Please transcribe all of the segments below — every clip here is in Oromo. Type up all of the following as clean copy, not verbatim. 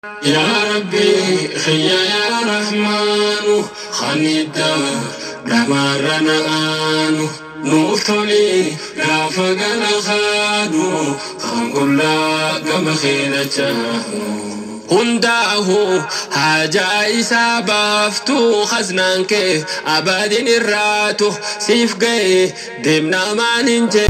يا ربي خيا يا رحمن خنيدا دمرنا آنو نوصلي رافقنا خانو خنقلا قم خيلة هنداه حاجة إسابافتو خزنانك أباد الراتو سيفقي دمنا ما ننجي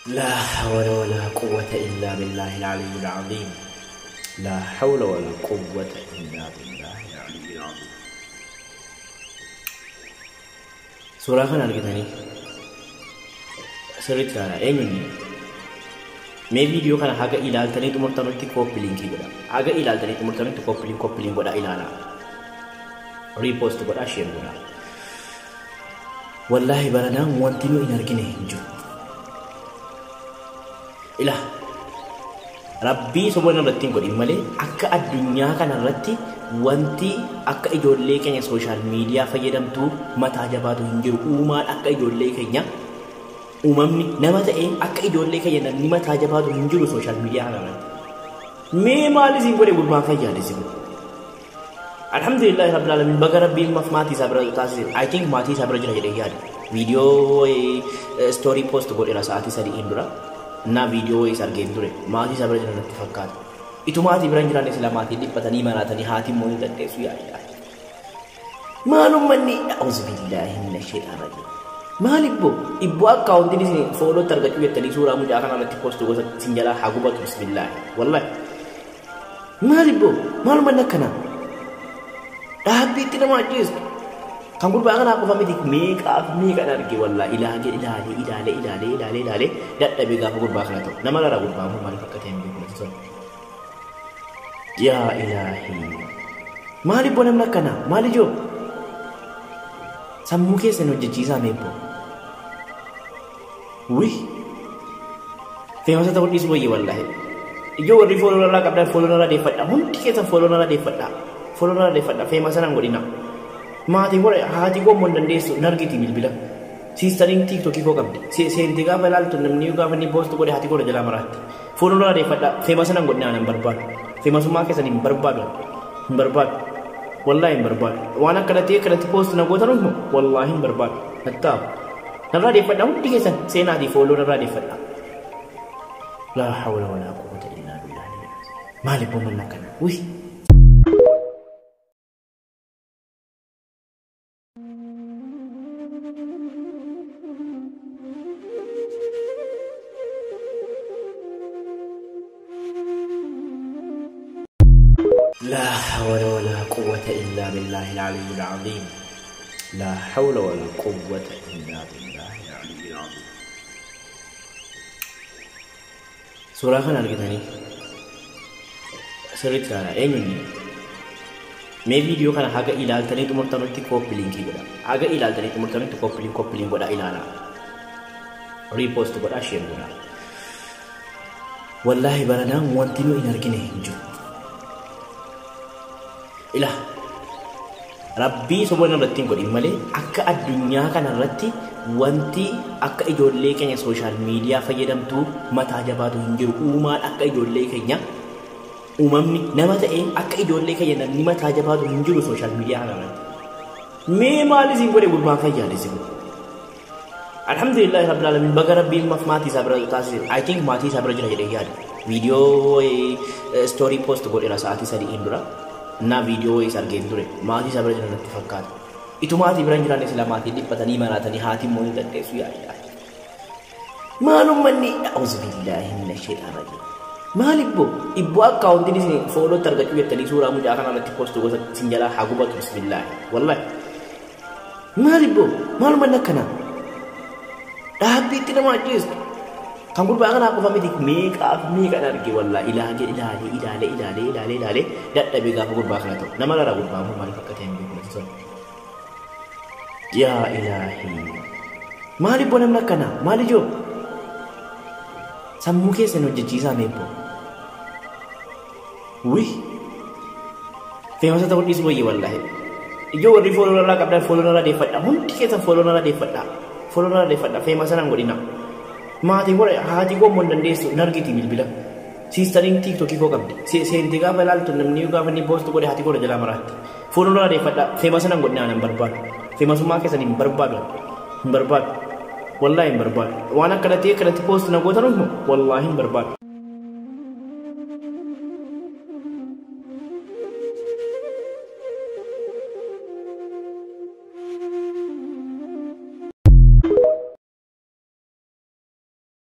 لا حول ولا قوة إلا بالله العلي العظيم. لا حول ولا قوة إلا بالله العلي العظيم. سورة كان أرجعني سورة كان أيني مي فيديو كان حاجة إلى التاني تمرتنا تكوب لينكي بدا حاجة إلى التاني تمرتنا تكوب لين بدا إلى لا ريبوست بدا شير بدا والله برنا موانتينو إن أرجعني جو إله ربي سبحانه وتعالى قولي مالي أكا الدنيا كان الرتي وانتي أكا إجولي كان السوشيال ميديا فيدم تو متى جبادو هنجر أمال أكا إجولي كان أمامني نماذا إيه أكا إجولي كان متى جبادو هنجر السوشيال ميديا كان الرتي مي مالي زيبوري قربان فيا لزيبو الحمد لله رب العالمين بقى ربي ماتي سابرا تاسير I think ماتي سابرا جنا جدا ياد فيديو ستوري بوست قولي راساتي سادي إندورا na video is argen dure maati sabra jana natti fakkaata itu maati biran jirane sila maati diphatani maratani haati mooni daddeesu yaa maalum manni a'udhu billahi minash shaitanir rajim maalibbo ibbo account ni follow targatu yettani sura mu jaakana natti post gosa sinjala hagubatu bismillah wallahi maalibbo maalum manna kana dahabiti na majis Kamu bangun aku pamit make energi wallah ilahi idale dat tabi ga aku bakal tu nama lara aku bangun mari pakai tembi betul ya ilahi mali bonam nakana mali jo sammuke seno jiza mepo wih famous ta wadi suwi wallahi jo wadi follow lara kabda follow lara de fada mun tike ta follow lara de fada famous nan godina Mati gore hati go mon dandesu nargiti bilbila sistaring tiktok ko kamdi se diga balal to namni ga fani post go hati go jala marat follow la de fada famous nan godna nan barbad famous ma ke sani barbad wallahi barbad wana kalati post na go tarun wallahi barbad hatta nara de fada utti ke san se na di follow nara de fada la hawla wala quwwata illa billah mali po man nakana ui لا حول ولا قوة إلا بالله العلي العظيم. لا حول ولا قوة إلا بالله العلي العظيم. سورة كان أرجعني سورة كان أيني مي فيديو كان حاجة إلى التاني تمرتنا تكوب لينكي بدا حاجة إلى التاني تمرتنا تكوب لين بدا إلى لا ريبوست بدا شير بدا والله برنا موانتينو إن أرجعني جو إله ربي سبحانه وتعالى قولي مالي أكا الدنيا كان الرتي وانتي أكا إجولي كان السوشيال ميديا فيدم تو متى جبادو هنجر أمال أكا إجولي كان أمامني نماذا إيه أكا إجولي كان متى جبادو هنجر السوشيال ميديا كان الرتي مي مالي زيبوري قربان فيا لزيبو الحمد لله رب العالمين بقى ربي ماتي سابرا تاسير I think ماتي سابرا جنا جدا ياد فيديو ستوري بوست قولي راساتي سادي إندورا na video is argen dure maati sabra jana natti fakkaata itu maati biran jirane sila maati diphatani maratani haati mooni daddeesu yaa maalum manni a'udhu billahi minash shaitanir rajim maalibbo ibbo account ni follow targatu yettani sura mu jaakana natti post gosa sinjala hagubatu bismillah wallahi maalibbo maalum manna kana dahabiti na majis Kamu bangun aku pamit make energi wallah ilahi idale dat tabi ga aku bakal tu nama lara aku bangun mari pakai tembi betul ya ilahi mali bonam nakana mali jo sammuke seno jiza mepo wih famous ta wadi suwi wallahi jo wadi follow lara kabda follow lara de fada mun tike ta follow lara de fada famous nan godina maatiin godhe haati koo immoo dandeessu nargiti bilbila siistariin tiiktokii koo qabdi seenti gaafa ilaaltu namni gaafa inni poostu godhe haati koo jalaa maraatti fuuldura adeeffadha feemasa nan godhe aanan barbaadu feemasummaa keessan hin barbaadu wallaahi hin barbaadu waan akkanatti poostu na gootanuuf wallaahi hin barbaadu.